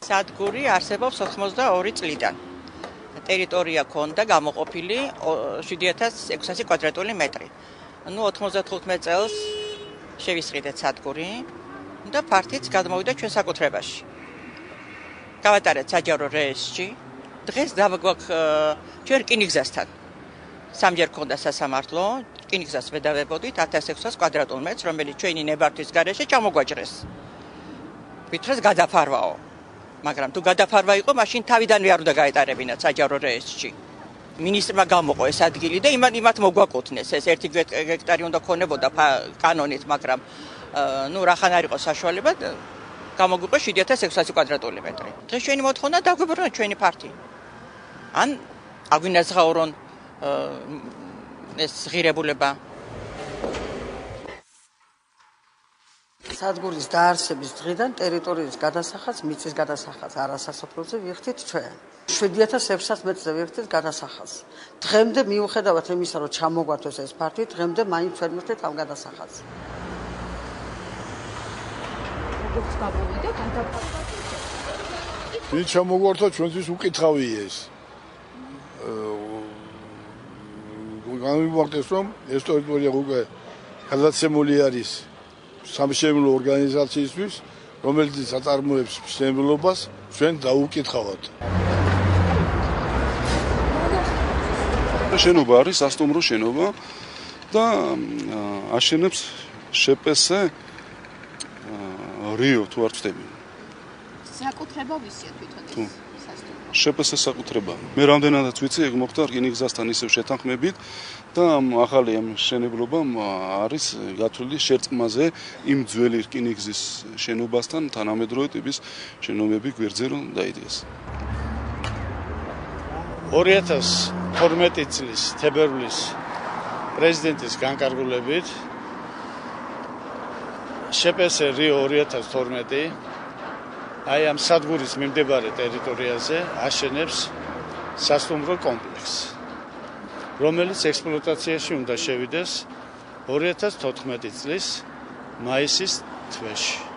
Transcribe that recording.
სადგური არსებობს 82 წლიდან. ტერიტორია ქონდა გამოყოფილი 7600 კვადრატული მეტრი. 95 წელს შევისყიდეთ სადგური და ფართიც გადმოვიდა ჩვენ საკუთრებაში. გავატარეთ საჯარო რეესტში. დღეს დავაგვაქვს ჩვენ რკინიგზასთან. სამჯერ ქონდა სასამართლო, რკინიგზას ვედავებოდით 1600 კვადრატულ მეტრს, რომელიც ჩვენი ნებართვის გარეშე ჩამოგვაჭრეს. ვითხრეს გადაფარვაო. მაგრამ თუ გადაფარვა იყო, მაშინ თავიდანვე არ უნდა გაეტარებინათ საჯარო რეესტში. მინისტრმა გამოყო ეს ადგილი და იმათ მოგვაკუთნეს. ეს 1 ჰექტარი უნდა ქონებოდა კანონით, მაგრამ რახან არ იყო საშუალება, გამოგვიყო 7600 კვადრატული მეტრი. დღეს ჩვენი მოთხოვნა დაგვიბრუნოთ ჩვენი პარტია. ან აგვინაზღაურონ ეს ღირებულება. სადგურის დაარსების დღიდან ტერიტორიის გადასახადს, მიწის გადასახადს არასასოფლოზე ვიხდით ჩვენ. 7600 მეტრზე ვიხდით გადასახადს. დღემდე მიუხედავად იმისა, რომ ჩამოგვართვეს ეს პარტია, დღემდე მაინც ვერ ვიხდით ამ გადასახადს. როგორც გამოვიდა გადაფარვა. ვინ ჩამოგვართა ჩვენთვის უკითხავია ეს. გამოვიყვანეს რომ ეს ტერიტორია უკვე გადაცემული არის სამშენებლო ორგანიზაციისთვის, რომელიც აწარმოებს მშენებლობას, ჩვენ დაუკითხავთ. შენობა არის სასტუმრო შენობა და აშენებს შპს რიო თუ არ ვწდები. საკუთრება ვისია თვითონ ეს სასტუმრო? შპს საკუთრება. მე რამდენადაც ვიცი, ეგ მოხდა რკინიგზასთან ისევ შეთანხმებით და ახალი ამ შენებლობამ არის გათვლილი შერწყმაზე იმ ძველი რკინიგზის შენობასთან თანამედროვე ტიპის შენობები გვერდზე რომ დაიდგეს. 2012 წლის თებერვლის პრეზიდენტის განკარგულებით შპს რიო 2012 აი ამ სადგურის მიმდებარე ტერიტორიაზე აშენებს სასტუმრო კომპლექსს, რომელიც ექსპლუატაციაში უნდა შევიდეს 2014 წლის მაისის თვეში.